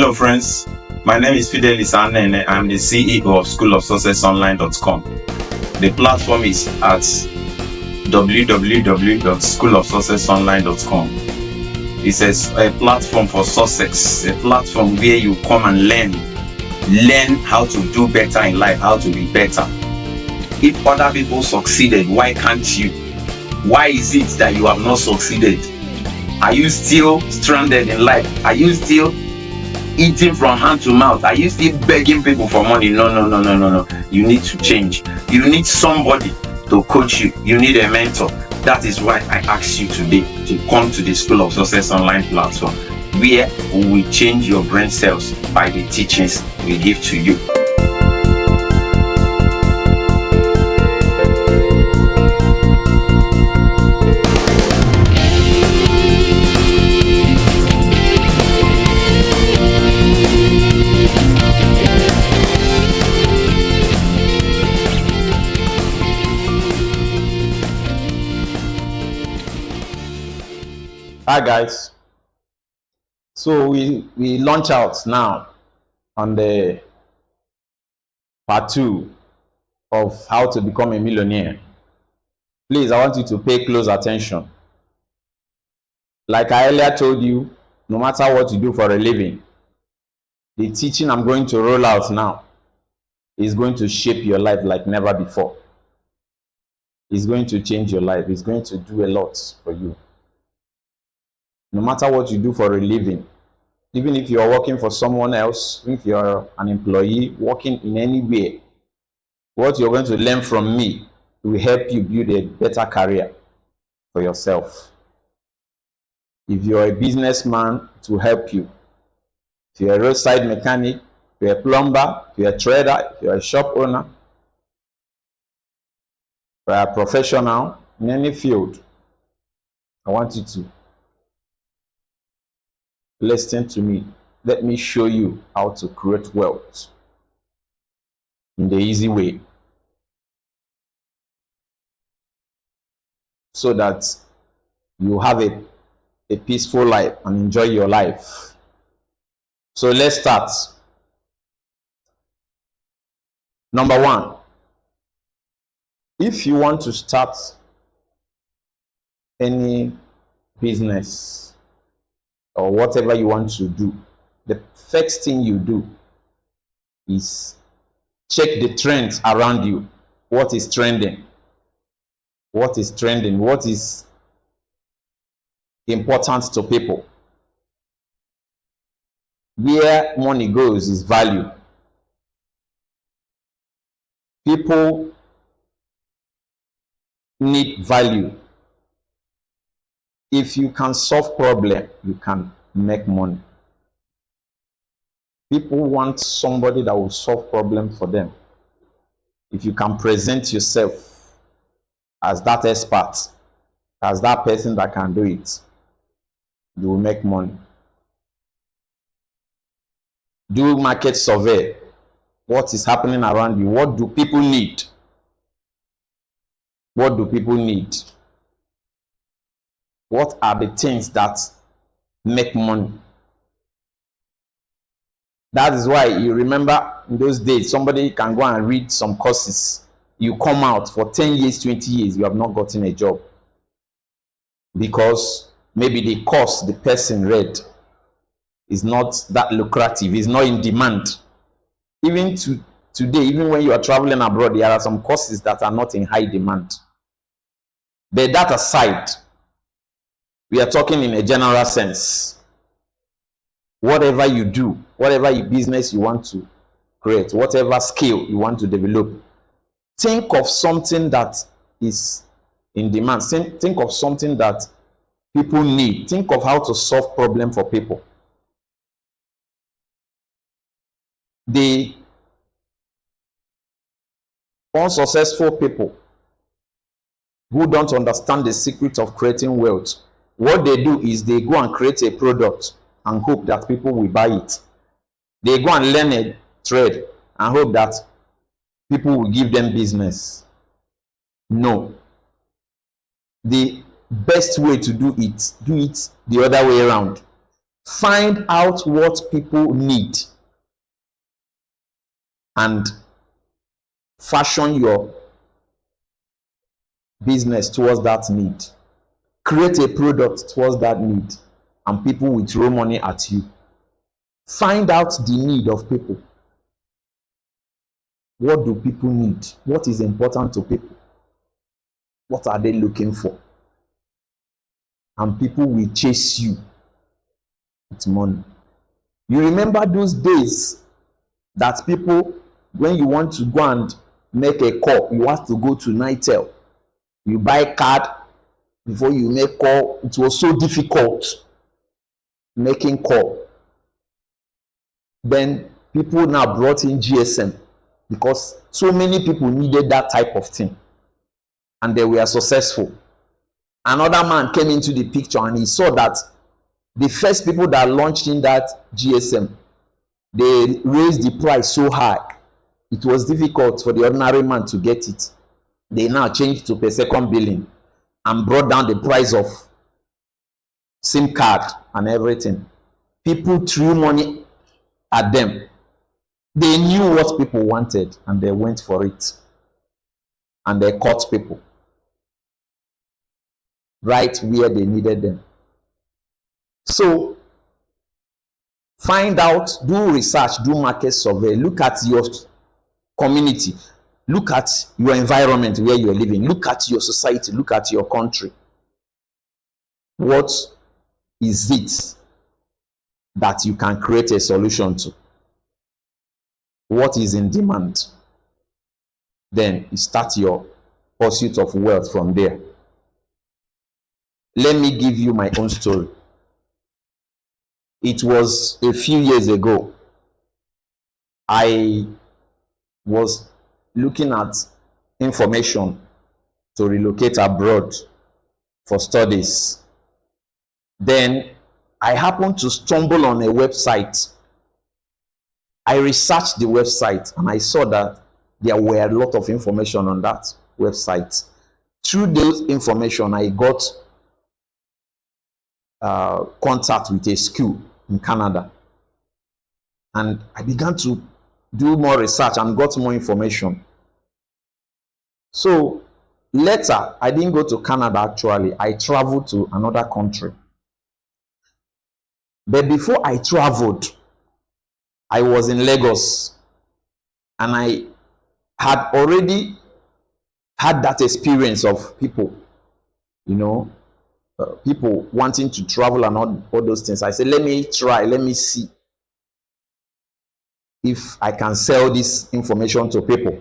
Hello friends, my name is Fidelis Anene. I'm the CEO of schoolofsuccessonline.com. The platform is at www.schoolofsuccessonline.com. It's a platform for success, a platform where you come and learn how to do better in life, how to be better. If other people succeeded, why can't you? Why is it that you have not succeeded? Are you still stranded in life? Are you still eating from hand to mouth? Are you still begging people for money? No. You need to change. You need somebody to coach you. You need a mentor. That is why I asked you today to come to the School of Success Online platform, where we will change your brain cells by the teachings we give to you. Hi guys, so we launch out now on the part 2 of how to become a millionaire. Please, I want you to pay close attention. Like I earlier told you, no matter what you do for a living, the teaching I'm going to roll out now is going to shape your life like never before. It's going to change your life. It's going to do a lot for you. No matter what you do for a living, even if you're working for someone else, if you're an employee working in any way, what you're going to learn from me will help you build a better career for yourself. If you're a businessman, it will help you. If you're a roadside mechanic, if you're a plumber, if you're a trader, if you're a shop owner, if you're a professional in any field, I want you to listen to me. Let me show you how to create wealth in the easy way, so that you have a peaceful life and enjoy your life. So let's start. Number 1, if you want to start any business or whatever you want to do, the first thing you do is check the trends around you. What is trending? What is trending? What is important to people? Where money goes is value. People need value. If you can solve problem, you can make money. People want somebody that will solve problem for them. If you can present yourself as that expert, as that person that can do it, you will make money. Do market survey. What is happening around you? What do people need? What do people need? What are the things that make money? That is why you remember in those days, somebody can go and read some courses. You come out for 10 years, 20 years, you have not gotten a job. Because maybe the course the person read is not that lucrative, is not in demand. Even today, even when you are traveling abroad, there are some courses that are not in high demand. But that aside, we are talking in a general sense. Whatever you do, whatever business you want to create, whatever skill you want to develop, think of something that is in demand. Think of something that people need. Think of how to solve problems for people. The unsuccessful people who don't understand the secret of creating wealth, what they do is they go and create a product and hope that people will buy it. They go and learn a trade and hope that people will give them business. No. The best way to do it the other way around. Find out what people need and fashion your business towards that need. Create a product towards that need, and people will throw money at you. Find out the need of people. What do people need? What is important to people? What are they looking for? And people will chase you with money. You remember those days that people, when you want to go and make a call, you have to go to Nitel. You buy card before you make call. It was so difficult making call. Then people now brought in GSM because so many people needed that type of thing, and they were successful. Another man came into the picture and he saw that the first people that launched in that GSM, they raised the price so high, it was difficult for the ordinary man to get it. They now changed to per second billing and brought down the price of SIM card and everything. People threw money at them. They knew what people wanted and they went for it. And they caught people right where they needed them. So find out, do research, do market survey, look at your community, look at your environment where you're living, look at your society, look at your country. What is it that you can create a solution to? What is in demand? Then you start your pursuit of wealth from there. Let me give you my own story. It was a few years ago. I was looking at information to relocate abroad for studies. Then I happened to stumble on a website. I researched the website and I saw that there were a lot of information on that website. Through those information, I got contact with a school in Canada, and I began to do more research and got more information. So later, I didn't go to Canada actually. I traveled to another country. But before I traveled, I was in Lagos, and I had already had that experience of people, people wanting to travel and all those things. I said, let me try, let me see if I can sell this information to people.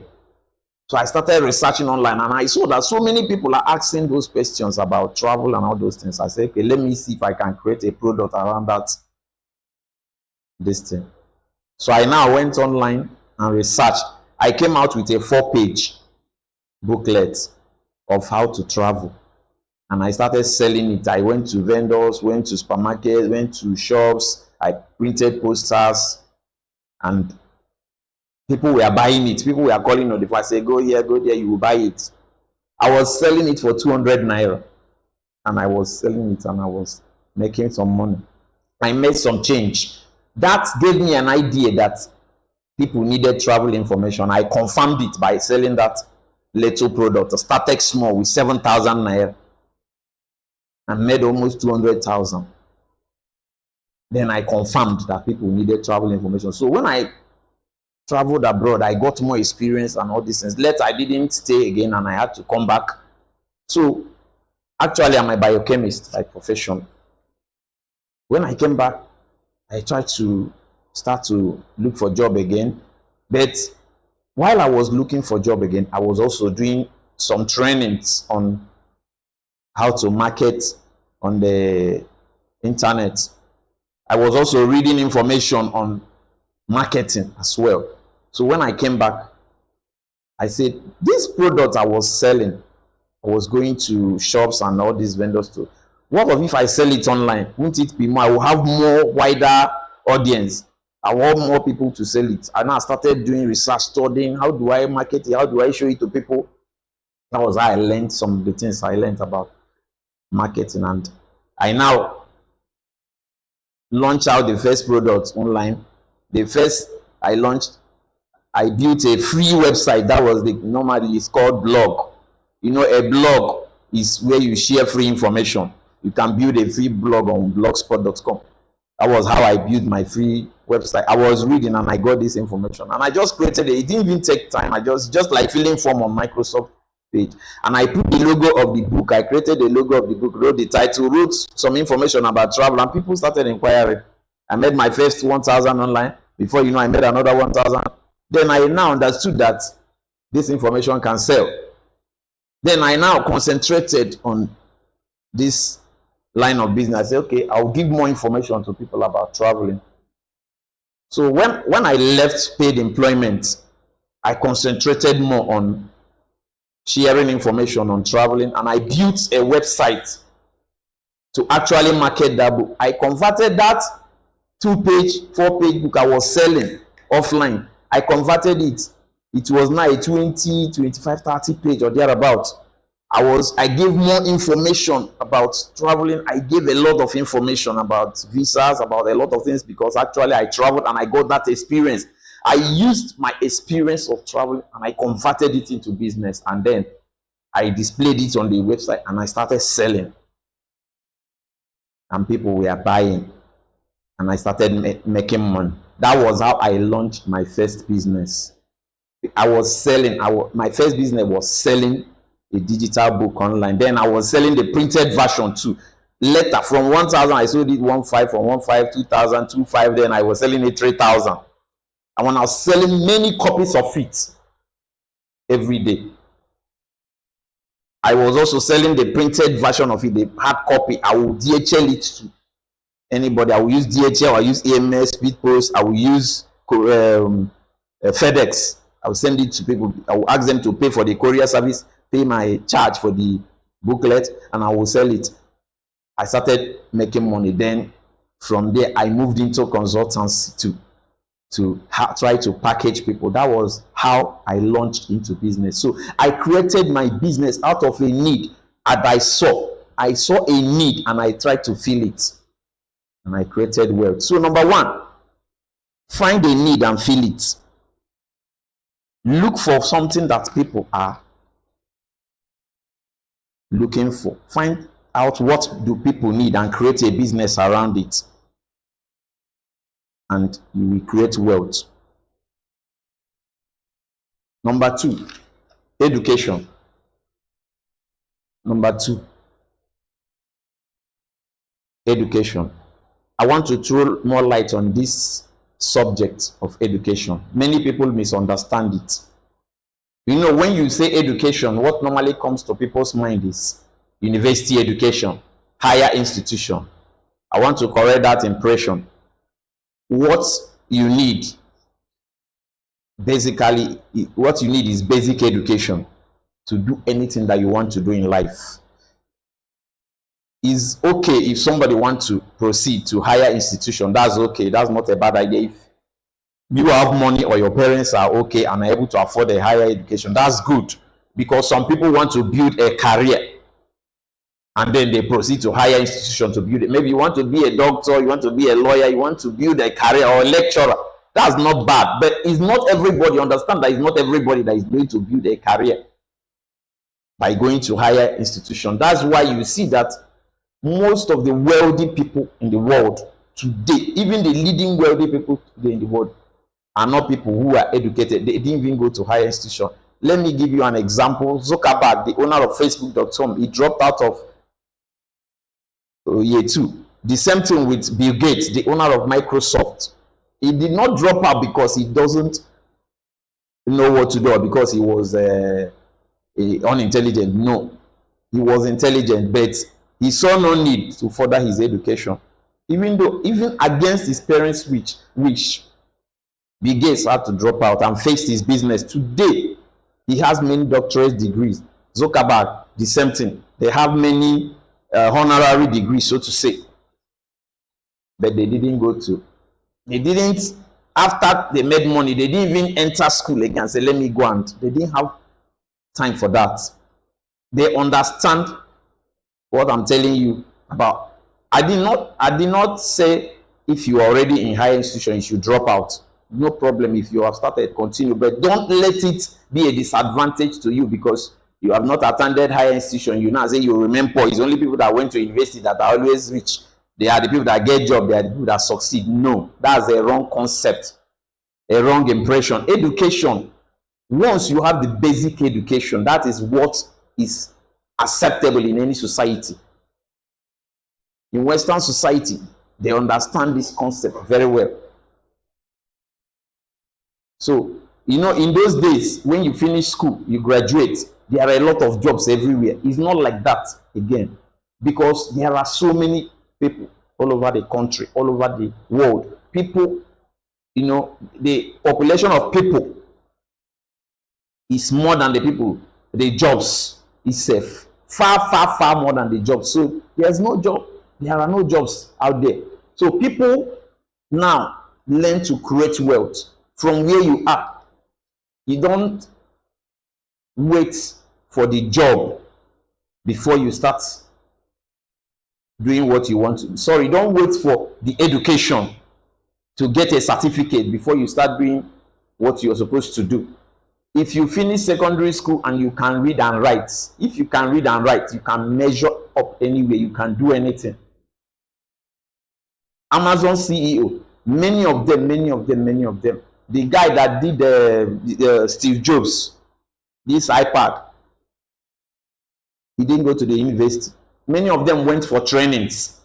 So I started researching online, and I saw that so many people are asking those questions about travel and all those things. I said, okay, let me see if I can create a product around this thing. So I now went online and researched. I came out with a 4-page booklet of how to travel. And I started selling it. I went to vendors, went to supermarkets, went to shops. I printed posters, and people were buying it. People were calling on the phone. I said, go here, go there, you will buy it. I was selling it for 200 naira. And I was selling it and I was making some money. I made some change. That gave me an idea that people needed travel information. I confirmed it by selling that little product. I started small with 7,000 naira and made almost 200,000. Then I confirmed that people needed travel information. So when I traveled abroad, I got more experience and all these things. Later, I didn't stay again and I had to come back. So actually, I'm a biochemist by profession. When I came back, I tried to start to look for a job again. But while I was looking for a job again, I was also doing some trainings on how to market on the internet. I was also reading information on marketing as well. So when I came back, I said, this product I was selling, I was going to shops and all these vendors too. What if I sell it online? Won't it be more? I will have more wider audience. I want more people to sell it. And I started doing research, studying how do I market it, how do I show it to people. That was how I learned some of the things I learned about marketing. And I now launch out the first product online. The first I launched, I built a free website. That was the normally it's called blog. You know, a blog is where you share free information. You can build a free blog on blogspot.com. That was how I built my free website. I was reading and I got this information, and I just created it. It didn't even take time. I just like filling form on Microsoft page, and I put the logo of the book. I created the logo of the book, wrote the title, wrote some information about travel, and people started inquiring. I made my first 1,000 online. Before you know, I made another 1,000. Then I now understood that this information can sell. Then I now concentrated on this line of business. I say, okay, I'll give more information to people about traveling. So when I left paid employment, I concentrated more on sharing information on traveling, and I built a website to actually market that book. I converted that 2-page, 4-page book I was selling offline. I converted it. It was now a 20, 25, 30 page or thereabout. I gave more information about traveling. I gave a lot of information about visas, about a lot of things, because actually I traveled and I got that experience. I used my experience of traveling and I converted it into business, and then I displayed it on the website and I started selling, and people were buying, and I started making money. That was how I launched my first business. I was selling, my first business was selling a digital book online. Then I was selling the printed version too. Later, from 1,000, I sold it 1,500, from 1,500, 2,000, 2,500. Then I was selling it 3,000. And when I was selling many copies of it every day, I was also selling the printed version of it, the hard copy. I will DHL it to anybody. I will use DHL, I will use AMS, Speed Post, I will use FedEx. I will send it to people. I will ask them to pay for the courier service, pay my charge for the booklet, and I will sell it. I started making money. Then from there, I moved into consultancy to try to package people. That was how I launched into business. So I created my business out of a need that I saw. I saw a need and I tried to fill it. And I created wealth. So number one, find a need and fill it. Look for something that people are looking for. Find out what do people need and create a business around it. And you will create wealth. Number two, education. Number two, education. I want to throw more light on this subject of education. Many people misunderstand it. You know, when you say education, what normally comes to people's mind is university education, higher institution. I want to correct that impression. What you need, basically, what you need is basic education to do anything that you want to do in life. It's okay if somebody wants to proceed to higher institution. That's okay. That's not a bad idea. If you have money or your parents are okay and are able to afford a higher education, that's good, because some people want to build a career and then they proceed to higher institution to build it. Maybe you want to be a doctor, you want to be a lawyer, you want to build a career, or a lecturer. That's not bad, but it's not everybody. Understand that it's not everybody that is going to build a career by going to higher institution. That's why you see that most of the wealthy people in the world today, even the leading wealthy people today in the world, are not people who are educated. They didn't even go to higher institution. Let me give you an example. Zuckerberg, the owner of Facebook.com, he dropped out of year 2. The same thing with Bill Gates, the owner of Microsoft. He did not drop out because he doesn't know what to do, or because he was unintelligent. No, he was intelligent, but he saw no need to further his education. Even against his parents' wish, Bill Gates had to drop out and face his business. Today, he has many doctorate degrees. Zuckerberg, the same thing. They have many honorary degrees, so to say. But they didn't after they made money, they didn't even enter school again and say, let me go, and they didn't have time for that. They understand what I'm telling you about. I did not say If you are already in higher institution, you should drop out. No problem. If you have started, continue, but don't let it be a disadvantage to you because you have not attended higher institution. You now say you remain poor. It's only people that went to university that are always rich. They are the people that get job. They are the people that succeed. No, that's a wrong concept, a wrong impression. Education, once you have the basic education, that is what is acceptable in any society. In Western society, they understand this concept very well. So, you know, in those days, when you finish school, you graduate, there are a lot of jobs everywhere. It's not like that again, because there are so many people all over the country, all over the world. People, you know, the population of people is more than the people, the jobs itself. Far more than the jobs. So there's no job. There are no jobs out there. So people now learn to create wealth from where you are. You don't wait for the job before you start doing what you want to. Sorry, don't wait for the education to get a certificate before you start doing what you're supposed to do. If you finish secondary school and you can read and write, if you can read and write, you can measure up anywhere, you can do anything. Amazon CEO, many of them, the guy that did Steve Jobs, this iPad, he didn't go to the university. Many of them went for trainings,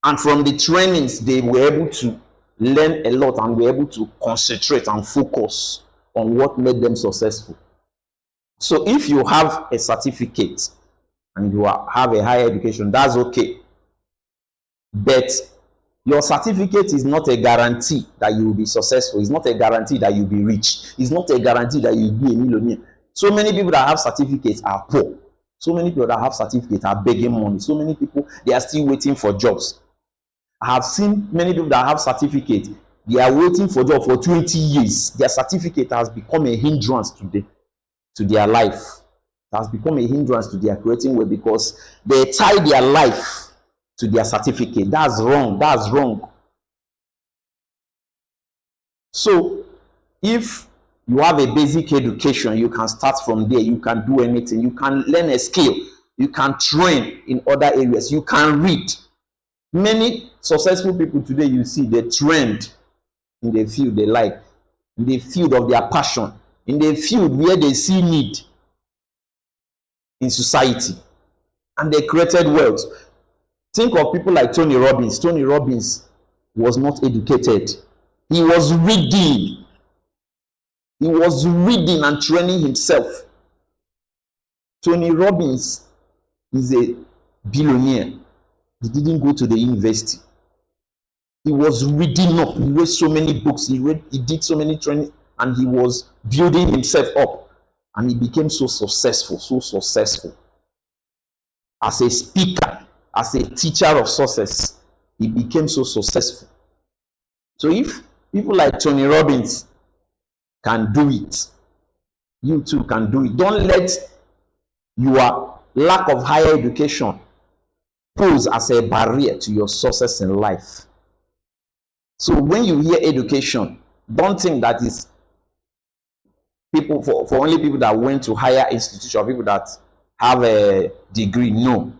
and from the trainings they were able to learn a lot and were able to concentrate and focus on what made them successful. So if you have a certificate and you have a higher education, that's okay, but your certificate is not a guarantee that you will be successful. It's not a guarantee that you'll be rich. It's not a guarantee that you'll be a millionaire. So many people that have certificates are poor. So many people that have certificates are begging money. So many people, they are still waiting for jobs. I have seen many people that have certificates. They are waiting for jobs for 20 years. Their certificate has become a hindrance to their life. It has become a hindrance to their creating wealth because they tie their life to their certificate. That's wrong. That's wrong. So if you have a basic education, you can start from there. You can do anything. You can learn a skill. You can train in other areas. You can read. Many successful people today, you see, they trained in the field they like, in the field of their passion, in the field where they see need in society, and they created wealth. Think of people like Tony Robbins. Tony Robbins was not educated. He was reading. He was reading and training himself. Tony Robbins is a billionaire. He didn't go to the university. He was reading up. He read so many books. He did so many training, and he was building himself up. And he became so successful. As a speaker, as a teacher of success, he became so successful. So if people like Tony Robbins can do it, you too can do it. Don't let your lack of higher education pose as a barrier to your success in life. So when you hear education, don't think that is people for only people that went to higher institution, people that have a degree. No.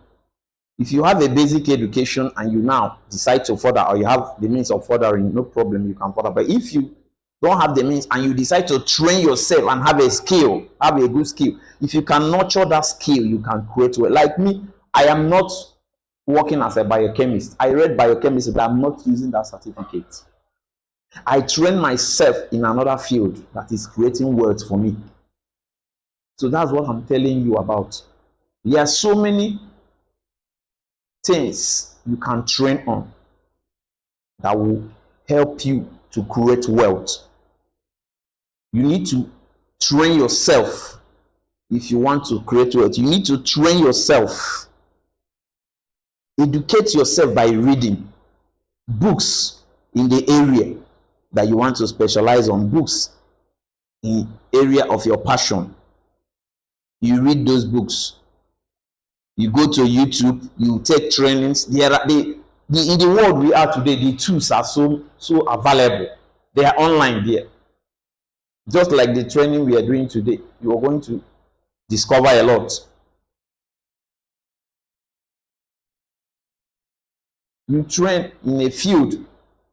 If you have a basic education and you now decide to further, or you have the means of furthering, no problem, you can further. But if you don't have the means and you decide to train yourself and have a skill, have a good skill, if you can nurture that skill, you can create well. Like me, I am not working as a biochemist. I read biochemistry, but I'm not using that certificate. I train myself in another field that is creating wealth for me. So that's what I'm telling you about. There are so many things you can train on that will help you to create wealth. You need to train yourself if you want to create wealth. You need to train yourself. Educate yourself by reading books in the area that you want to specialize on, books in area of your passion. You read those books. You go to YouTube, you take trainings. in the world we are today, the tools are so available. They are online there. Just like the training we are doing today, you are going to discover a lot. You train in a field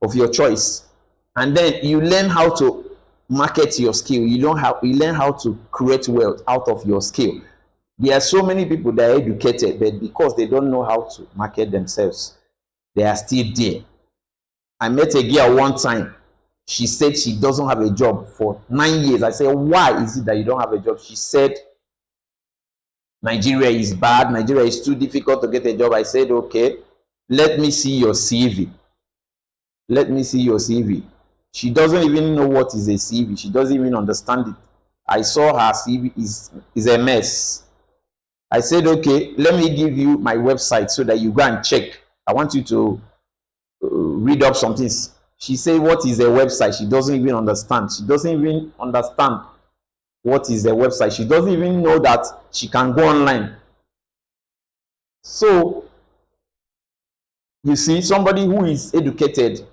of your choice, and then you learn how to market your skill. You learn how to create wealth out of your skill. There are so many people that are educated, but because they don't know how to market themselves, they are still there. I met a girl one time. She said she doesn't have a job for 9 years. I said, why is it that you don't have a job? She said, Nigeria is bad. Nigeria is too difficult to get a job. I said, okay, let me see your CV. Let me see your CV. She doesn't even know what is a CV. She doesn't even understand it. I saw her CV is a mess. I said, okay, let me give you my website so that you go and check. I want you to read up some things. She said, what is a website? She doesn't even understand. She doesn't even understand what is a website. She doesn't even know that she can go online. So, you see, somebody who is educated,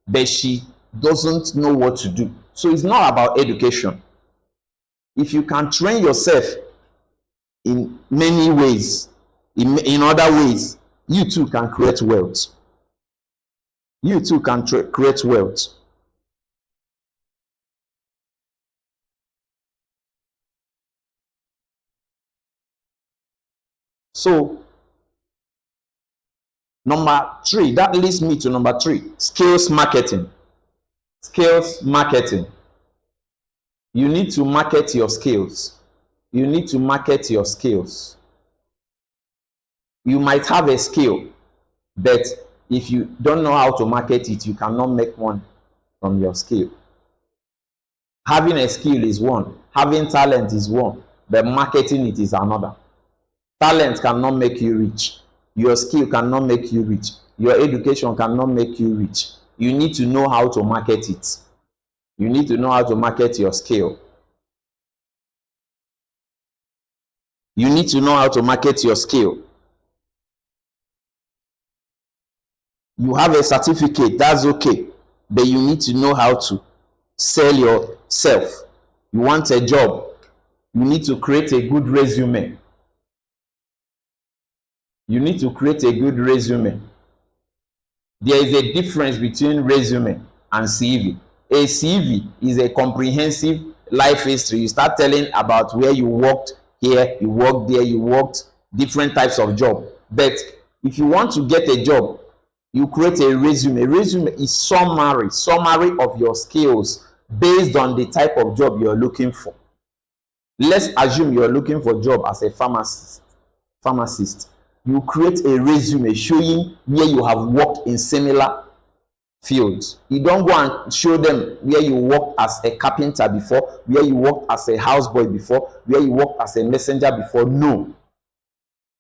but she doesn't know what to do. So it's not about education. If you can train yourself in many ways, in other ways, you too can create wealth. You too can create wealth. So, number 3, that leads me to number 3, skills marketing. Skills marketing. You need to market your skills. You need to market your skills. You might have a skill, but if you don't know how to market it, you cannot make money from your skill. Having a skill is one, having talent is one, but marketing it is another. Talent cannot make you rich. Your skill cannot make you rich. Your education cannot make you rich. You need to know how to market it. You need to know how to market your skill. You need to know how to market your skill. You have a certificate, that's okay, but you need to know how to sell yourself. You want a job, you need to create a good resume. You need to create a good resume. There is a difference between resume and CV. A CV is a comprehensive life history. You start telling about where you worked here, you worked there, you worked different types of job. But if you want to get a job, you create a resume. A resume is summary of your skills based on the type of job you're looking for. Let's assume you're looking for a job as a pharmacist. You create a resume showing where you have worked in similar fields. You don't go and show them where you worked as a carpenter before, where you worked as a houseboy before, where you worked as a messenger before. No.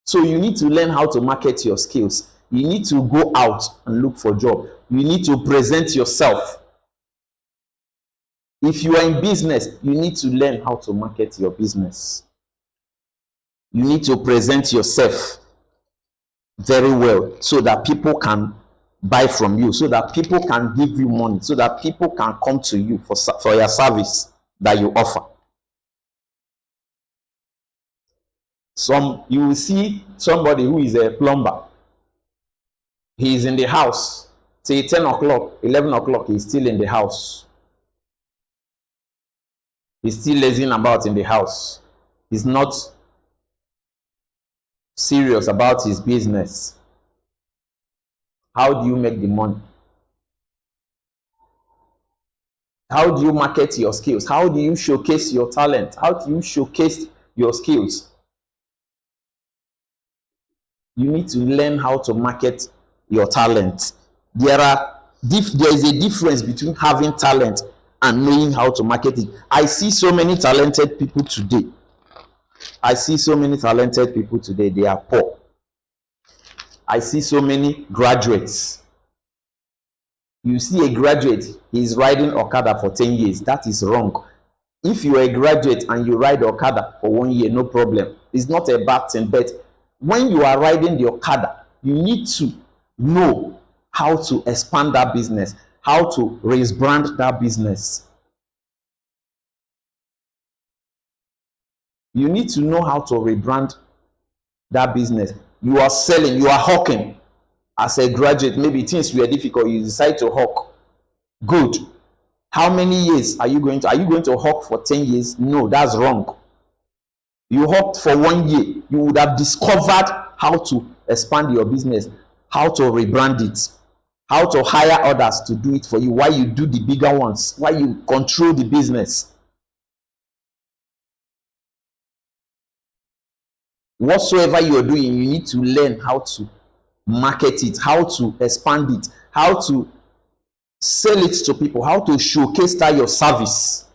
So you need to learn how to market your skills. You need to go out and look for a job. You need to present yourself. If you are in business, you need to learn how to market your business. You need to present yourself very well so that people can buy from you, so that people can give you money, so that people can come to you for your service that you offer. You will see somebody who is a plumber. He is in the house till 10 o'clock, 11 o'clock, he's still in the house. He's still lazing about in the house. He's not serious about his business. How do you make the money? How do you market your skills? How do you showcase your talent? How do you showcase your skills? You need to learn how to market your talent. There is a difference between having talent and knowing how to market it. I see so many talented people today. They are poor. I see so many graduates. You see a graduate, he is riding Okada for 10 years. That is wrong. If you are a graduate and you ride Okada for 1 year, no problem. It's not a bad thing. But when you are riding the Okada, you need to know how to expand that business, how to raise brand that business. You need to know how to rebrand that business. You are selling, you are hawking. As a graduate, maybe things were difficult, you decide to hawk. Good. How many years are you going to hawk for 10 years? No, that's wrong. You hawked for 1 year, you would have discovered how to expand your business, how to rebrand it, how to hire others to do it for you, why you do the bigger ones, why you control the business. Whatsoever you are doing, you need to learn how to market it, how to expand it, how to sell it to people, how to showcase that your service.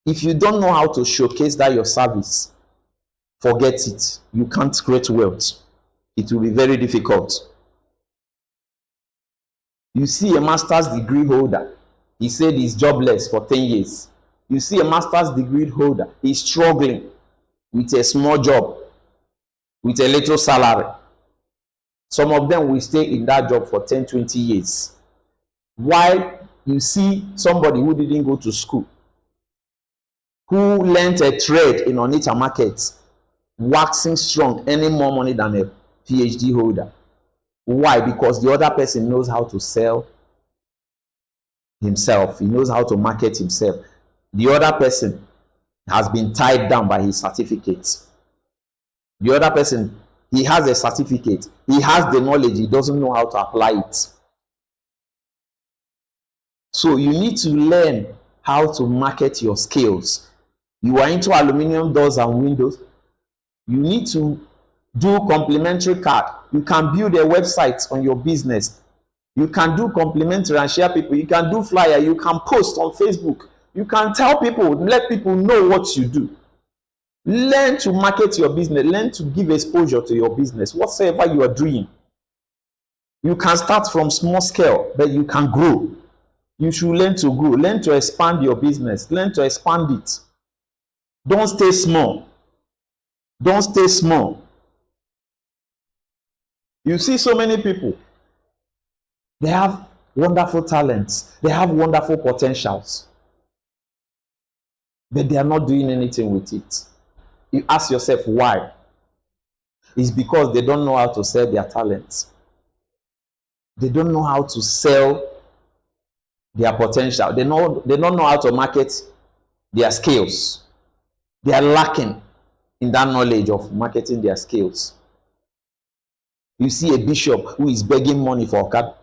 If you don't know how to showcase that your service, forget it. You can't create wealth. It will be very difficult. You see a master's degree holder, he said he's jobless for 10 years. You see a master's degree holder, he's struggling with a small job, with a little salary. Some of them will stay in that job for 10, 20 years. While you see somebody who didn't go to school, who learned a trade in Onitsha market, waxing strong, earning more money than a PhD holder. Why? Because the other person knows how to sell himself. He knows how to market himself. The other person has been tied down by his certificates. The other person, he has a certificate. He has the knowledge. He doesn't know how to apply it. So you need to learn how to market your skills. You are into aluminum doors and windows. You need to do complimentary card. You can build a website on your business. You can do complimentary and share people. You can do flyer. You can post on Facebook. You can tell people, let people know what you do. Learn to market your business. Learn to give exposure to your business, whatsoever you are doing. You can start from small scale, but you can grow. You should learn to grow. Learn to expand your business. Learn to expand it. Don't stay small. Don't stay small. You see so many people, they have wonderful talents. They have wonderful potentials, but they are not doing anything with it. You ask yourself why. It's because they don't know how to sell their talents. They don't know how to sell their potential. They don't know how to market their skills. They are lacking in that knowledge of marketing their skills. You see a bishop who is begging money for a card.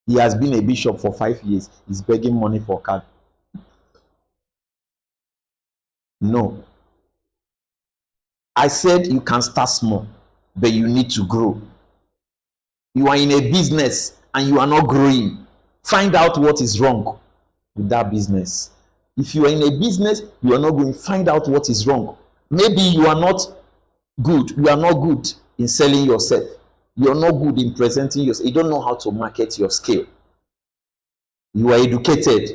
He has been a bishop for 5 years. He's begging money for a card. No. I said you can start small, but you need to grow. You are in a business and you are not growing. Find out what is wrong with that business. If you are in a business, you are not going to find out what is wrong. Maybe you are not good. You are not good in selling yourself. You are not good in presenting yourself. You don't know how to market your skill. You are educated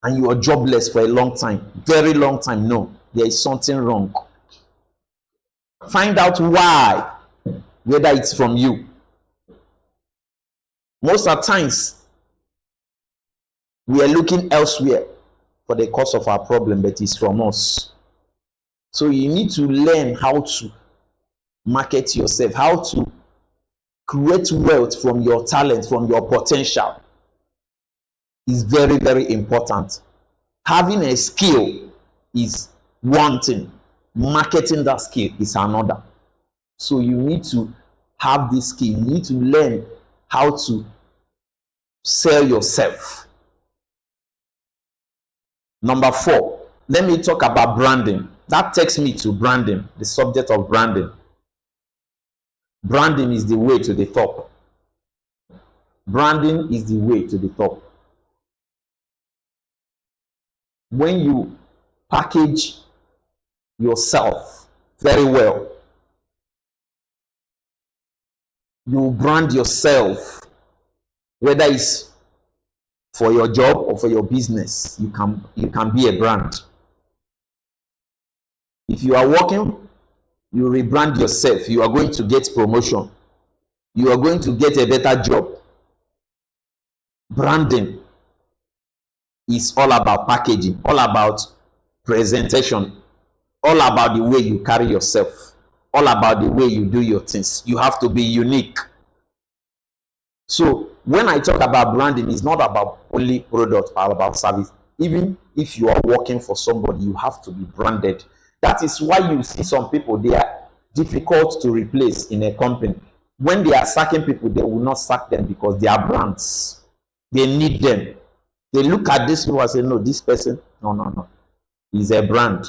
and you are jobless for a long time, very long time. No, there is something wrong. Find out why, whether it's from you. Most of the times, we are looking elsewhere for the cause of our problem, but it's from us. So you need to learn how to market yourself, how to create wealth from your talent, from your potential. Is very, very important. Having a skill is one thing. Marketing that skill is another. So you need to have this skill. You need to learn how to sell yourself. Number 4, let me talk about branding. That takes me to branding, the subject of branding. Branding is the way to the top. Branding is the way to the top. When you package yourself very well, you brand yourself, whether it's for your job or for your business, you can be a brand. If you are working, you rebrand yourself, you are going to get promotion. you are going to get a better job. Branding is all about packaging, all about presentation, all about the way you carry yourself, all about the way you do your things. You have to be unique. So when I talk about branding, it's not about only product or about service. Even if you are working for somebody, you have to be branded. That is why you see some people, they are difficult to replace in a company. When they are sacking people, they will not sack them because they are brands. They need them. They look at this people and say, no, this person, no, he's a brand.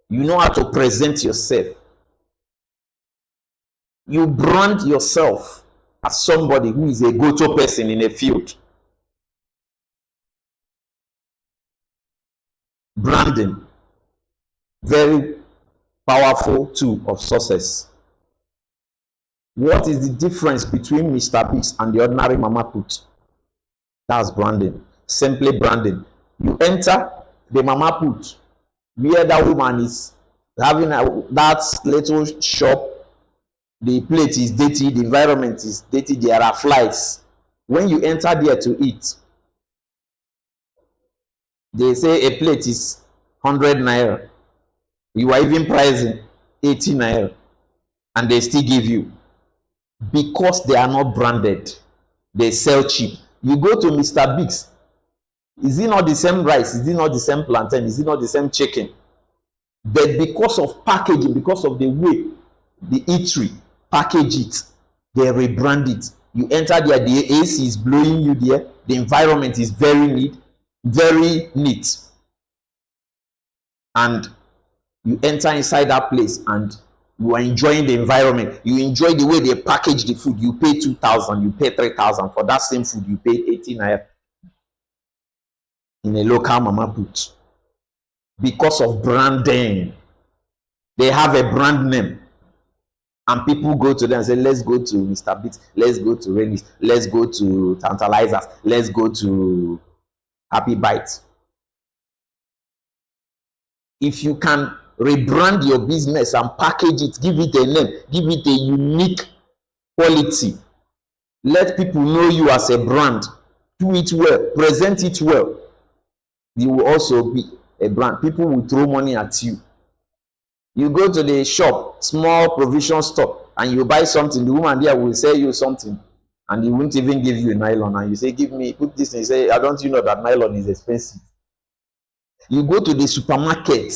You know how to present yourself. You brand yourself as somebody who is a go-to person in a field. Branding, very powerful tool of success. What is the difference between Mr. Biggs and the ordinary mama put? That's branding. Simply branding. You enter the mama put where that woman is having that little shop. The plate is dirty, the environment is dirty, there are flies. When you enter there to eat, they say a plate is 100 naira. You are even pricing 80 naira, and they still give you, because they are not branded. They sell cheap. You go to Mr. Biggs, is it not the same rice? Is it not the same plantain? Is it not the same chicken? But because of packaging, because of the way the eatery package it, they rebrand it. You enter there, the AC is blowing you there, the environment is very neat, and you enter inside that place and you are enjoying the environment. You enjoy the way they package the food. You pay 2,000, you pay 3,000 for that same food. You pay 18 naira in a local mama put, because of branding. They have a brand name, and people go to them and say, let's go to Mr. Biggs, let's go to Rennie's, let's go to Tantalizers, let's go to Happy Bites. If you can rebrand your business and package it, give it a name, give it a unique quality, let people know you as a brand, do it well, present it well, you will also be a brand. People will throw money at you. You go to the shop, small provision store, and you buy something, the woman there will sell you something, and he won't even give you a nylon, and you say, give me, put this, and you say, I don't you know that nylon is expensive. You go to the supermarket,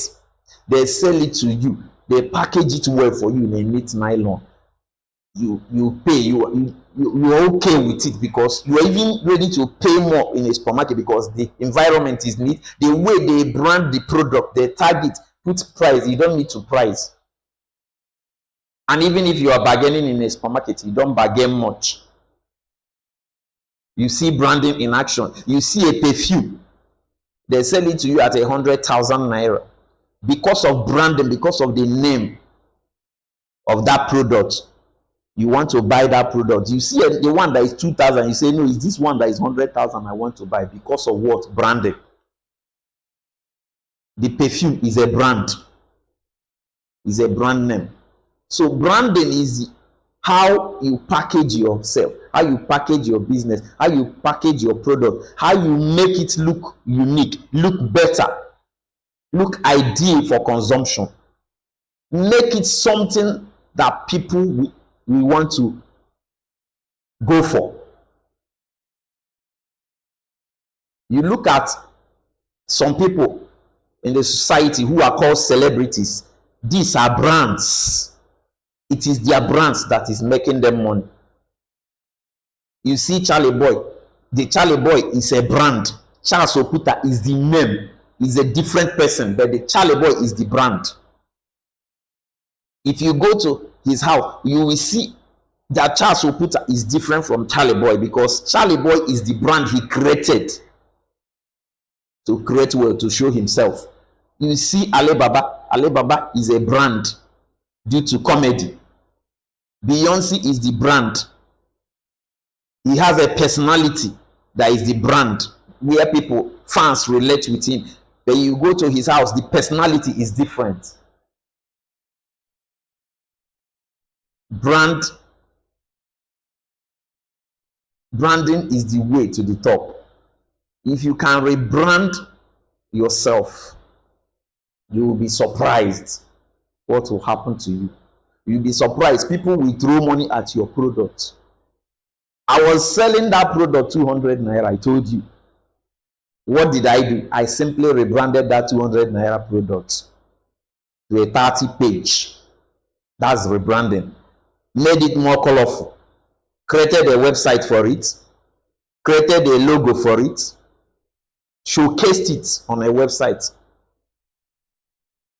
they sell it to you, they package it well for you in a neat nylon. You pay, you're okay with it, because you are even ready to pay more in a supermarket because the environment is neat. The way they brand the product, they tag it, put price, you don't need to price. And even if you are bargaining in a supermarket, you don't bargain much. You see branding in action. You see a perfume, they sell it to you at 100,000 naira. Because of branding, because of the name of that product, you want to buy that product. You see the one that is 2,000, you say, no, it's this one that is 100,000 I want to buy. Because of what? Branding. The perfume is a brand, is a brand name. So branding is how you package yourself, how you package your business, how you package your product, how you make it look unique, look better, look ideal for consumption. Make it something that people will want to go for. You look at some people in the society who are called celebrities. These are brands. It is their brands that is making them money. You see Charlie Boy. The Charlie Boy is a brand. Charles Okuta is the name. He's a different person, but the Charlie Boy is the brand. If you go to his house, you will see that Charles Okuta is different from Charlie Boy, because Charlie Boy is the brand he created to create wealth, to show himself. You see Alibaba. Alibaba is a brand due to comedy. Beyonce is the brand. He has a personality that is the brand, where people, fans relate with him. Then you go to his house, the personality is different. Branding is the way to the top. If you can rebrand yourself, you will be surprised what will happen to you. You'll be surprised. People will throw money at your product. I was selling that product 200 naira, I told you. What did I do? I simply rebranded that 200 naira product to a 30 page. That's rebranding. Made it more colorful. Created a website for it. Created a logo for it. Showcased it on a website.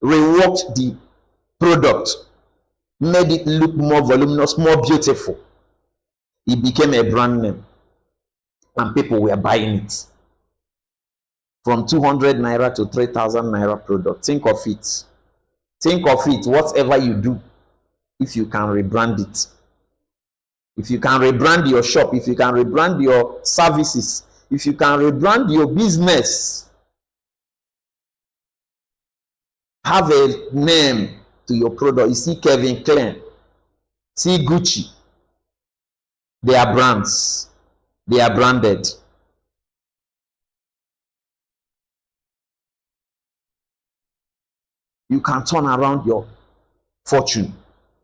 Reworked the product. Made it look more voluminous, more beautiful. It became a brand name. And people were buying it. From 200 naira to 3,000 naira product. Think of it. Think of it, whatever you do, if you can rebrand it. If you can rebrand your shop, if you can rebrand your services, if you can rebrand your business, have a name to your product. You see Kevin Klein, see Gucci. They are brands. They are branded. You can turn around your fortune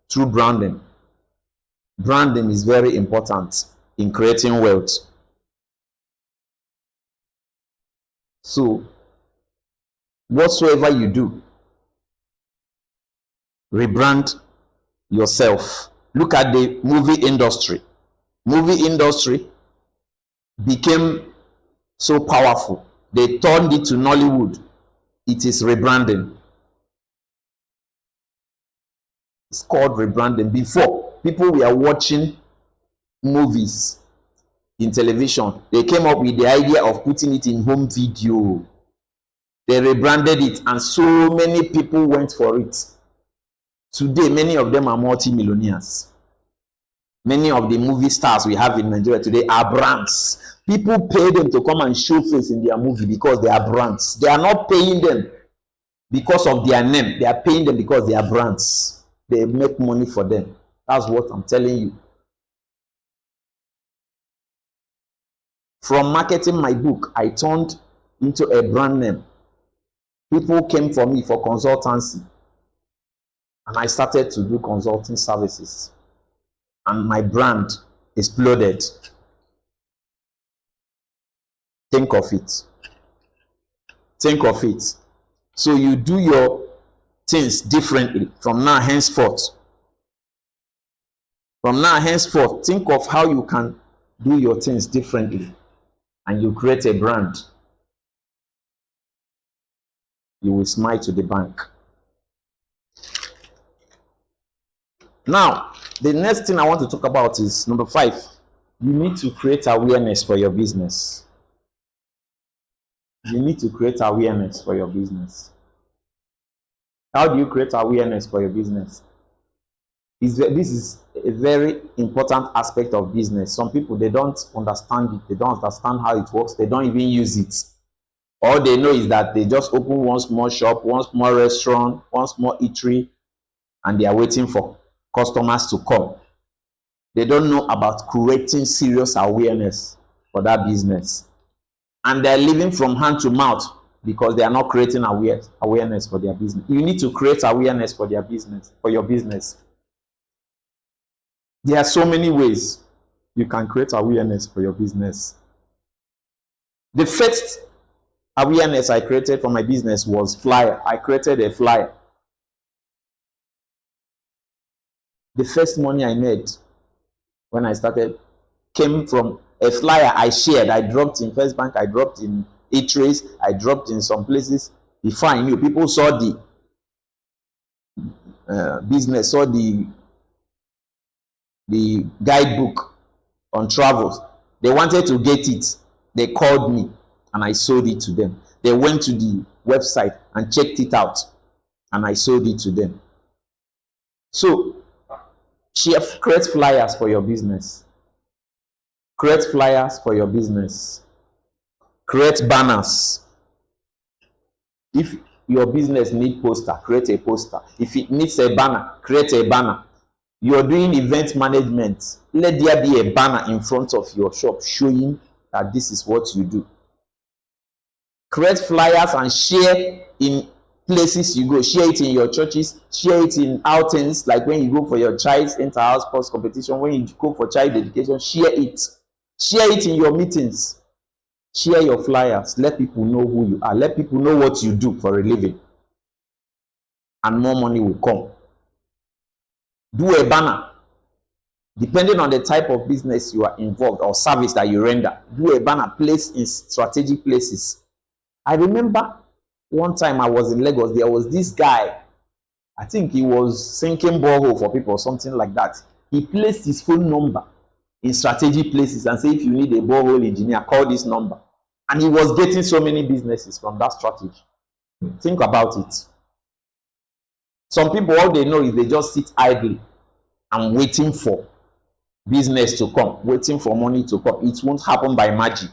through branding. Branding is very important in creating wealth. So, whatsoever you do, rebrand yourself. Look at the movie industry. Movie industry became so powerful. They turned it to Nollywood. It is rebranding. It's called rebranding. Before, people were watching movies in television. They came up with the idea of putting it in home video. They rebranded it, and so many people went for it. Today, many of them are multi-millionaires. Many of the movie stars we have in Nigeria today are brands. People pay them to come and show face in their movie because they are brands. They are not paying them because of their name. They are paying them because they are brands. They make money for them. That's what I'm telling you. From marketing my book, I turned into a brand name. People came for me for consultancy. And I started to do consulting services. And my brand exploded. Think of it. Think of it. So you do your things differently from now henceforth. From now henceforth, think of how you can do your things differently, and you create a brand. You will smile to the bank. Now, the next thing I want to talk about is number 5. You need to create awareness for your business. You need to create awareness for your business. How do you create awareness for your business? This is a very important aspect of business. Some people, they don't understand it. They don't understand how it works. They don't even use it. All they know is that they just open one small shop, one small restaurant, one small eatery, and they are waiting for customers to come. They don't know about creating serious awareness for that business. And they're living from hand to mouth because they are not creating awareness for their business. You need to create awareness for their business, for your business. There are so many ways you can create awareness for your business. The first awareness I created for my business was flyer. I created a flyer. The first money I made when I started came from a flyer I shared. I dropped in First Bank, I dropped in eateries, I dropped in some places. Before I knew, people saw the business, saw the guidebook on travels. They wanted to get it. They called me and I sold it to them. They went to the website and checked it out and I sold it to them. So, create flyers for your business. Create flyers for your business. Create banners. If your business needs poster, create a poster. If it needs a banner, create a banner. You're doing event management, let there be a banner in front of your shop showing that this is what you do. Create flyers and share in places you go. Share it in your churches, share it in outings, like when you go for your child's inter-house sports competition, when you go for child education, share it. Share it in your meetings. Share your flyers. Let people know who you are. Let people know what you do for a living. And more money will come. Do a banner. Depending on the type of business you are involved or service that you render, do a banner, place in strategic places. I remember one time I was in Lagos, there was this guy, I think he was sinking borehole for people or something like that. He placed his phone number in strategic places and said, if you need a borehole engineer, call this number. And he was getting so many businesses from that strategy. Think about it. Some people, all they know is they just sit idly and waiting for business to come, waiting for money to come. It won't happen by magic.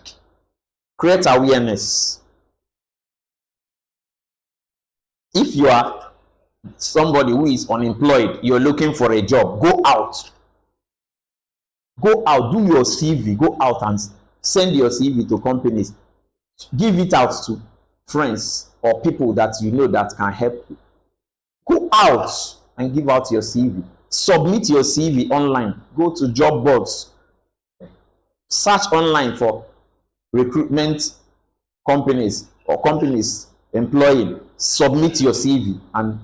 Create awareness. If you are somebody who is unemployed, you're looking for a job, go out. Go out, do your CV, go out and send your CV to companies. Give it out to friends or people that you know that can help you. Go out and give out your CV. Submit your CV online. Go to job boards. Search online for recruitment companies or companies employing. Submit your CV and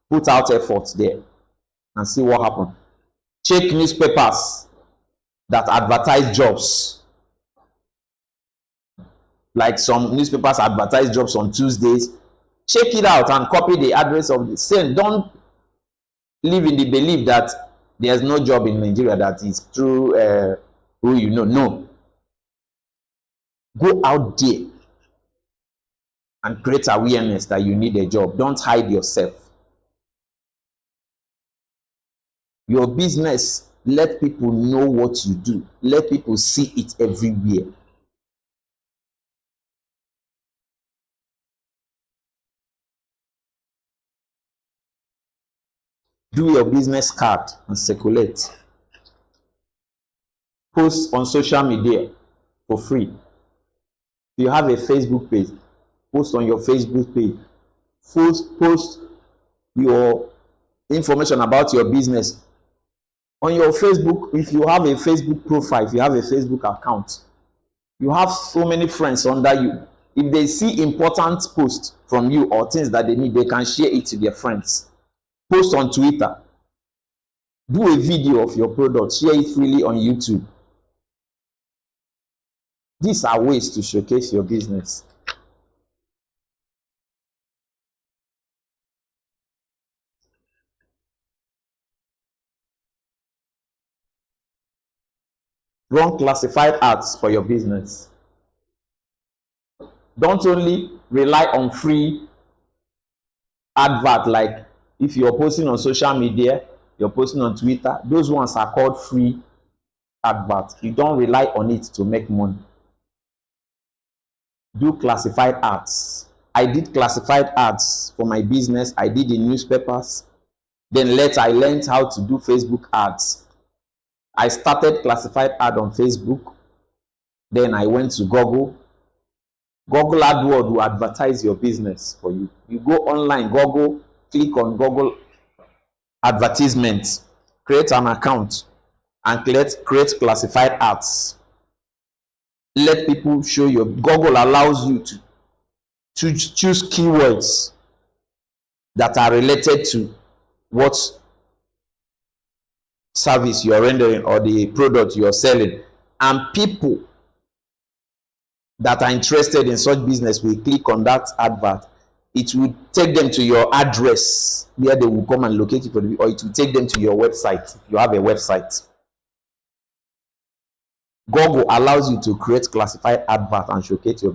put out efforts there and see what happens. Check newspapers that advertise jobs. Like some newspapers advertise jobs on Tuesdays. Check it out and copy the address of the same. Don't live in the belief that there's no job in Nigeria that is through who you know. No. Go out there and create awareness that you need a job. Don't hide yourself. Your business, let people know what you do. Let people see it everywhere. Do your business card and circulate. Post on social media for free. If you have a Facebook page, post on your Facebook page. Post your information about your business on your Facebook. If you have a Facebook profile, if you have a Facebook account, you have so many friends under you. If they see important posts from you or things that they need, they can share it to their friends. Post on Twitter. Do a video of your product. Share it freely on YouTube. These are ways to showcase your business. Run classified ads for your business. Don't only rely on free advert, like if you're posting on social media, you're posting on Twitter, those ones are called free adverts. You don't rely on it to make money. Do classified ads. I did classified ads for my business. I did in newspapers. Then later I learned how to do Facebook ads. I started classified ad on Facebook. Then I went to Google. Google AdWords will advertise your business for you. You go online, Google, click on Google advertisements, create an account, and create classified ads. Let people show you. Google allows you to choose keywords that are related to what service you are rendering or the product you are selling, and people that are interested in such business will click on that advert. It will take them to your address where they will come and locate you for the, or it will take them to your website if you have a website. Google allows you to create classified advert and showcase your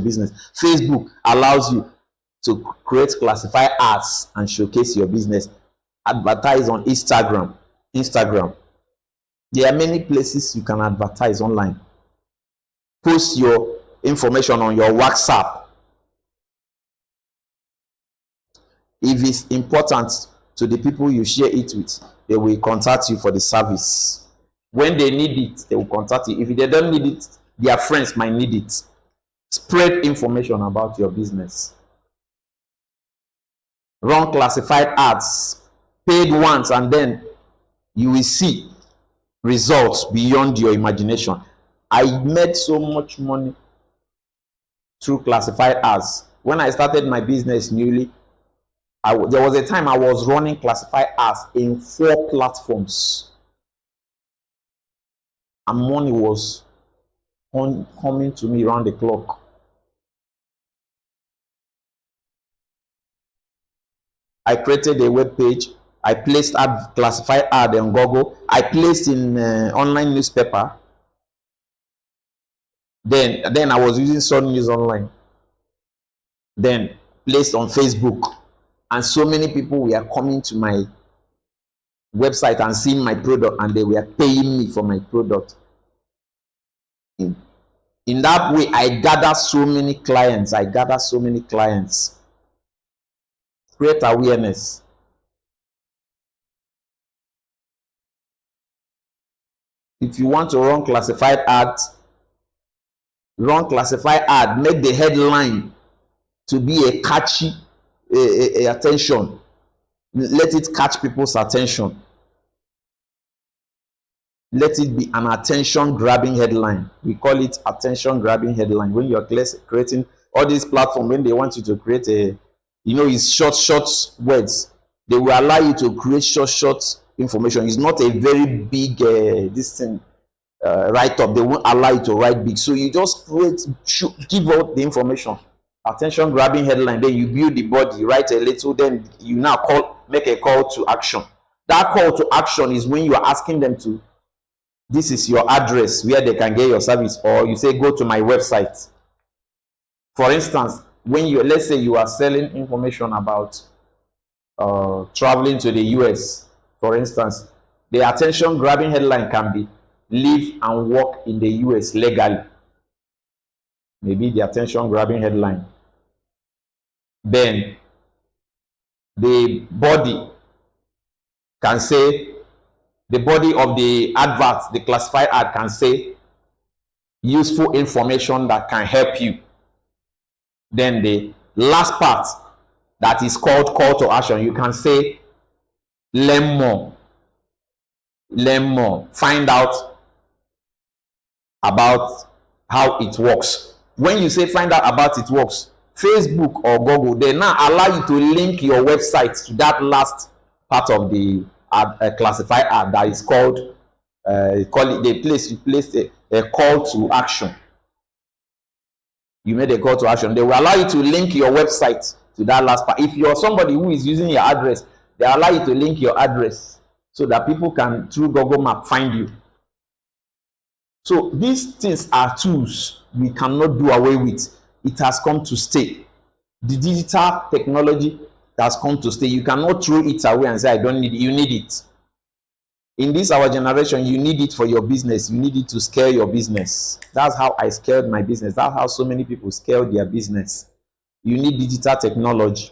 business. Facebook allows you to create classified ads and showcase your business. Advertise on Instagram. There are many places you can advertise online. Post your information on your WhatsApp. If it's important, to the people you share it with. They will contact you for the service. When they need it, they will contact you. If they don't need it, their friends might need it. Spread information about your business. Run classified ads, paid ones, and then you will see results beyond your imagination. I made so much money through classified ads. When I started my business newly, there was a time I was running classified ads in 4 platforms, and money was coming to me around the clock. I created a web page. I placed classified ad on Google. I placed in online newspaper. Then I was using Sun News Online. Then placed on Facebook. And so many people were coming to my website and seeing my product, and they were paying me for my product. In that way, I gathered so many clients. Create awareness. If you want to run classified ads, run classified ad. Make the headline to be a catchy attention. Let it catch people's attention. Let it be an attention grabbing headline. We call it attention grabbing headline. When you're creating all these platforms, when they want you to create it's short words, they will allow you to create short information. It's not a very big write up. They won't allow you to write big, so you just give out the information. Attention grabbing headline, then you build the body, write a little, then you now make a call to action. That call to action is when you are asking them to, this is your address where they can get your service, or you say go to my website. For instance, when let's say you are selling information about traveling to the US, for instance, the attention grabbing headline can be live and work in the US legally. Maybe the attention grabbing headline. Then the body can say, the body of the advert, the classified ad can say useful information that can help you. Then the last part, that is called call to action, you can say learn more, find out about how it works. When you say find out about it works, Facebook or Google, they now allow you to link your website to that last part of the classified ad that is called they placed a call to action. You made a call to action. They will allow you to link your website to that last part. If you're somebody who is using your address, they allow you to link your address so that people can, through Google Map, find you. So these things are tools we cannot do away with. It has come to stay. The digital technology has come to stay. You cannot throw it away and say, I don't need it. You need it. In this our generation, you need it for your business. You need it to scale your business. That's how I scaled my business. That's how so many people scale their business. You need digital technology.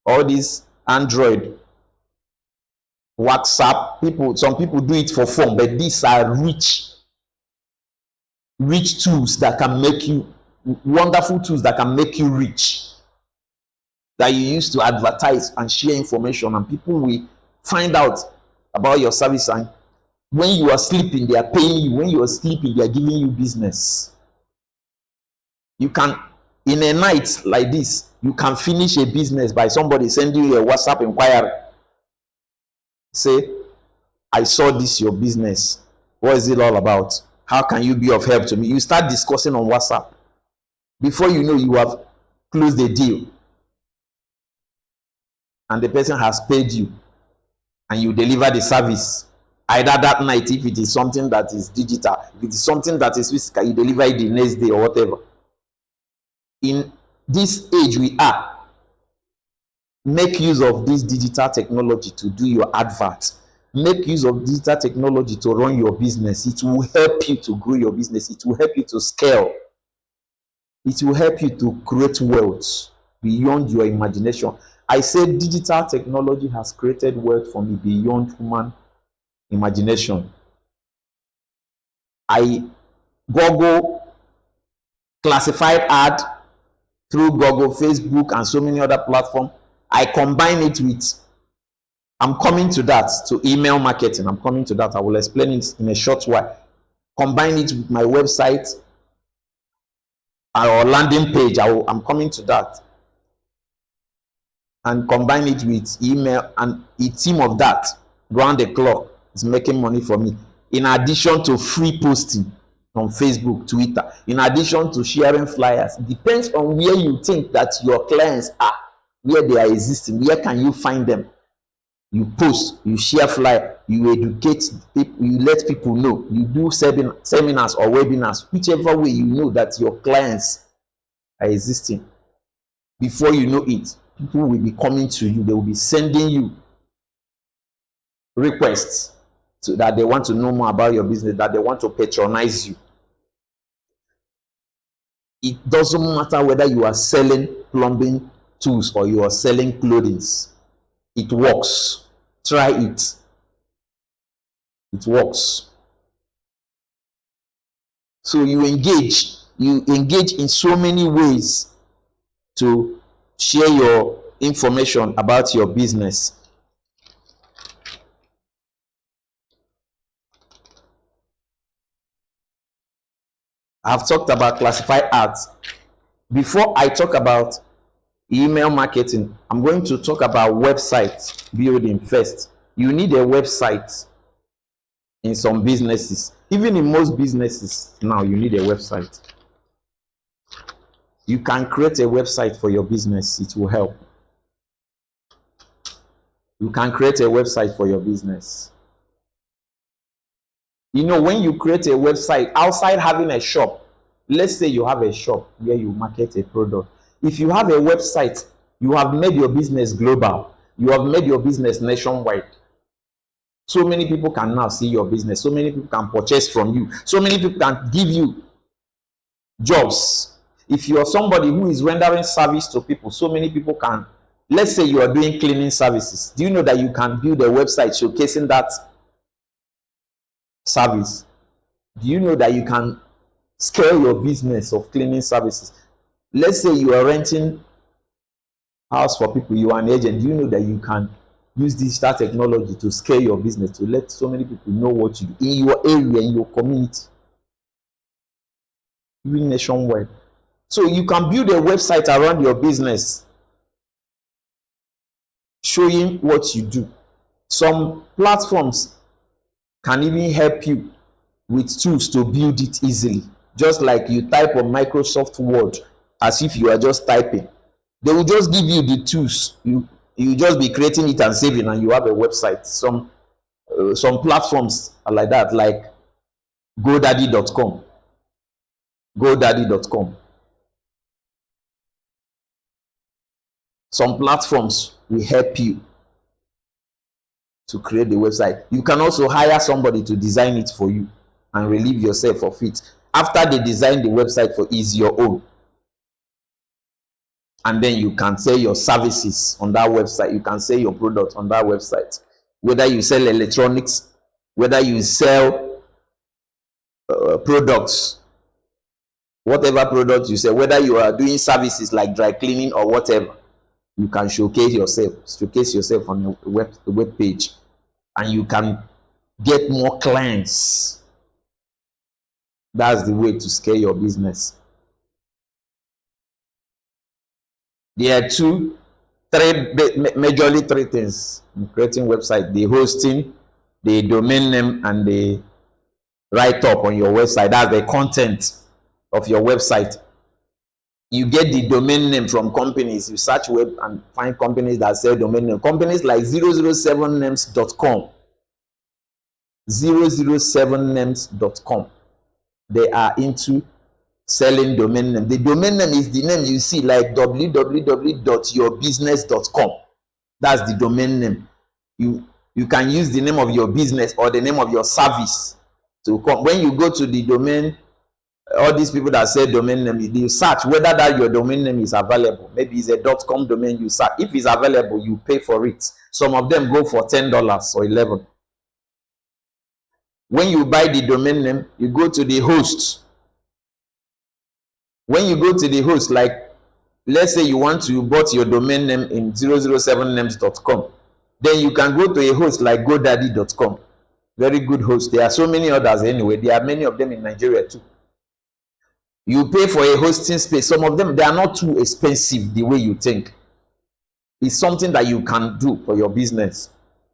All this Android, WhatsApp, some people do it for fun, but these are rich tools that can make you, wonderful tools that can make you rich, that you use to advertise and share information, and people will find out about your service. And when you are sleeping, they are paying you. When you are sleeping, they are giving you business. You can, in a night like this, you can finish a business by somebody sending you a WhatsApp inquiry. Say, I saw this, your business. What is it all about? How can you be of help to me? You start discussing on WhatsApp. Before you know, you have closed the deal. And the person has paid you. And you deliver the service. Either that night, if it is something that is digital. If it is something that is physical, you deliver it the next day or whatever. In this age we are, make use of this digital technology to do your advert. Make use of digital technology to run your business. It will help you to grow your business. It will help you to scale. It will help you to create wealth beyond your imagination. I said digital technology has created wealth for me beyond human imagination. I Google classified ad through Google, Facebook, and so many other platforms. I combine it with, I'm coming to that, to email marketing. I'm coming to that. I will explain it in a short while. Combine it with my website or landing page. I'm coming to that. And combine it with email, and a team of that round the clock is making money for me. In addition to free posting on Facebook, Twitter, in addition to sharing flyers. It depends on where you think that your clients are, where they are existing, where can you find them. You post, you share flyer, you educate people, you let people know, you do seminars or webinars, whichever way you know that your clients are existing. Before you know it, people will be coming to you. They will be sending you requests so that they want to know more about your business, that they want to patronize you. It doesn't matter whether you are selling plumbing tools or you are selling clothing. It works. Try it. It works. So you engage in so many ways to share your information about your business. I've talked about classified ads. Before I talk about email marketing, I'm going to talk about website building first. You need a website in some businesses. Even in most businesses now, you need a website. You can create a website for your business. It will help. You can create a website for your business. You know, when you create a website outside having a shop, let's say you have a shop where you market a product. If you have a website, you have made your business global. You have made your business nationwide. So many people can now see your business. So many people can purchase from you. So many people can give you jobs. If you are somebody who is rendering service to people, so many people can. Let's say you are doing cleaning services. Do you know that you can build a website showcasing that service? Do you know that you can scale your business of cleaning services? Let's say you are renting house for people, you are an agent. Do you know that you can use digital technology to scale your business, to let so many people know what you do in your area, in your community, even nationwide? So you can build a website around your business, showing what you do. Some platforms can even help you with tools to build it easily. Just like you type on Microsoft Word as if you are just typing. They will just give you the tools. You just be creating it and saving, and you have a website. Some platforms are like that, like GoDaddy.com. GoDaddy.com. Some platforms will help you to create the website. You can also hire somebody to design it for you and relieve yourself of it. After they design the website for you, is your own. And then you can sell your services on that website. You can sell your products on that website. Whether you sell electronics, whether you sell products, whatever product you sell, whether you are doing services like dry cleaning or whatever, you can showcase yourself on a web page, and you can get more clients. That's the way to scale your business. There are majorly three things in creating website: the hosting, the domain name, and the write-up on your website. That's the content of your website. You get the domain name from companies. You search web and find companies that sell domain name. Companies like 007names.com. 007names.com. They are into selling domain name. The domain name is the name you see, like www.yourbusiness.com. That's the domain name. You can use the name of your business or the name of your service to come. When you go to the domain All these people that say domain name, you search whether that your domain name is available. Maybe it's a .com domain, you search. If it's available, you pay for it. Some of them go for $10 or 11. When you buy the domain name, you go to the host. When you go to the host, like let's say you bought your domain name in 007names.com, then you can go to a host like godaddy.com. Very good host. There are so many others anyway. There are many of them in Nigeria too. You pay for a hosting space. Some of them, they are not too expensive the way you think. It's something that you can do for your business.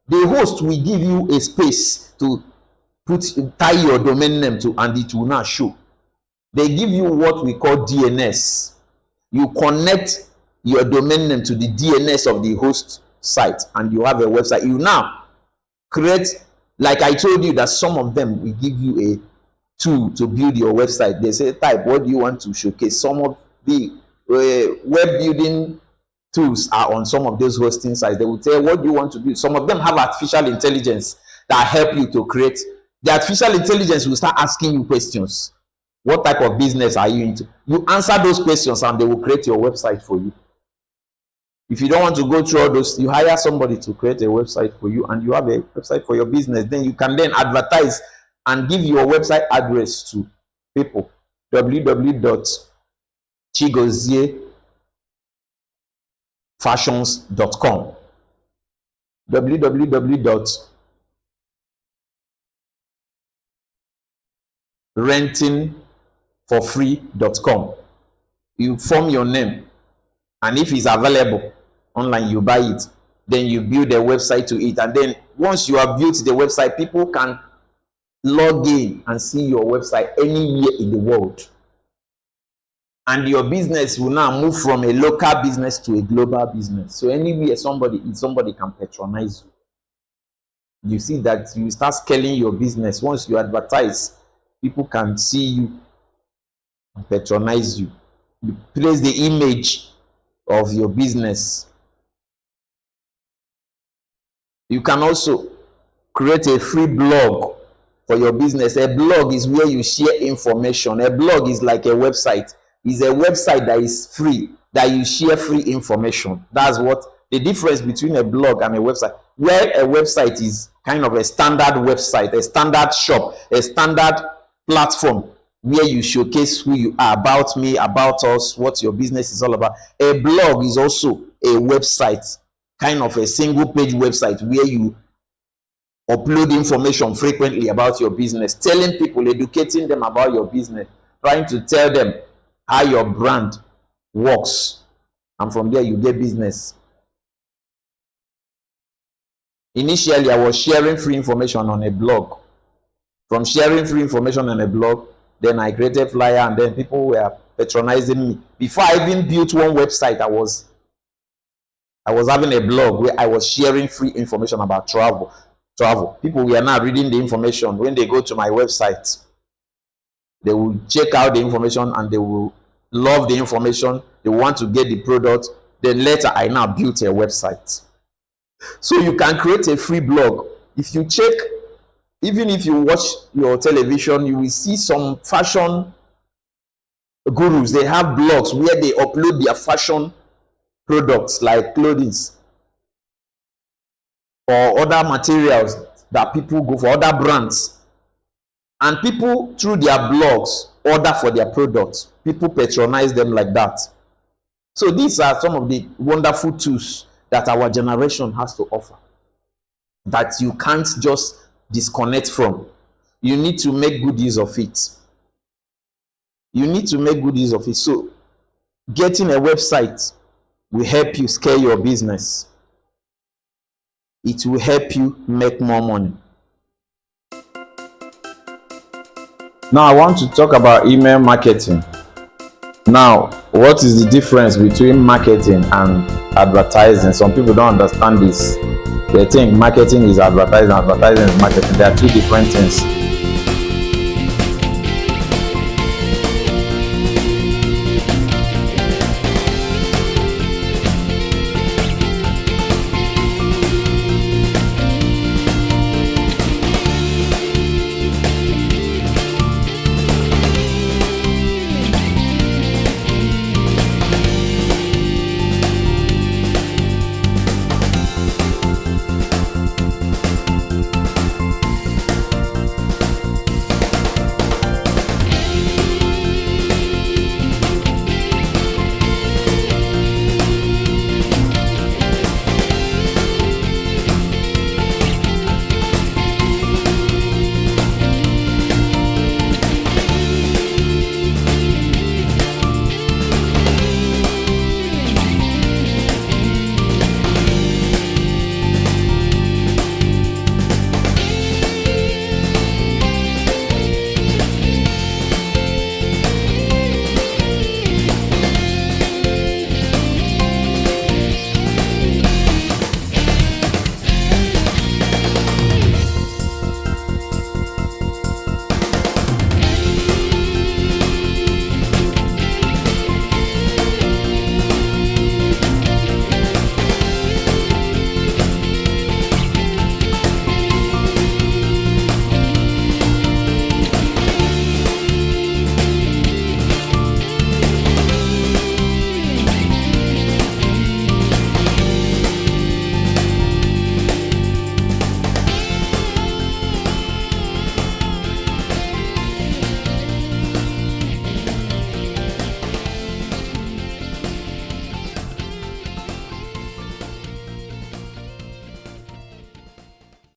The host will give you a space to tie your domain name to, and it will not show. They give you what we call DNS. You connect your domain name to the DNS of the host site, and you have a website. You now create, like I told you, that some of them will give you a tool to build your website. They say, type what do you want to showcase. Some of the web building tools are on some of those hosting sites. They will tell what do you want to build. Some of them have artificial intelligence that help you to create. The artificial intelligence will start asking you questions. What type of business are you into? You answer those questions and they will create your website for you. If you don't want to go through all those, you hire somebody to create a website for you, and you have a website for your business. Then you can then advertise and give your website address to people. www.chigoziefashions.com, www.rentingforfree.com. You form your name, and if it's available online, you buy it. Then you build a website to it, and then once you have built the website, people can log in and see your website anywhere in the world, and your business will now move from a local business to a global business. So anywhere somebody can patronize you. You see that you start scaling your business. Once you advertise, people can see you and patronize you. You place the image of your business. You can also create a free blog for your business. A blog is where you share information. A blog is like a website. It's a website that is free, that you share free information. That's what the difference between a blog and a website. Where a website is kind of a standard website, a standard shop, a standard platform where you showcase who you are, about me, about us, what your business is all about. A blog is also a website, kind of a single page website where you upload information frequently about your business, telling people, educating them about your business, trying to tell them how your brand works, and from there you get business. Initially, I was sharing free information on a blog. From sharing free information on a blog, then I created flyer, and then people were patronizing me. Before I even built one website, I was having a blog where I was sharing free information about travel. People were now reading the information. When they go to my website, they will check out the information and they will love the information. They want to get the product. Then later, I now built a website. So you can create a free blog. If you check, even if you watch your television, you will see some fashion gurus. They have blogs where they upload their fashion products like clothing or other materials that people go for, other brands. And people, through their blogs, order for their products. People patronize them like that. So these are some of the wonderful tools that our generation has to offer, that you can't just disconnect from. You need to make good use of it. You need to make good use of it. So getting a website will help you scale your business. It will help you make more money. Now I want to talk about email marketing. Now, what is the difference between marketing and advertising? Some people don't understand this. They think marketing is advertising, advertising is marketing. They are two different things.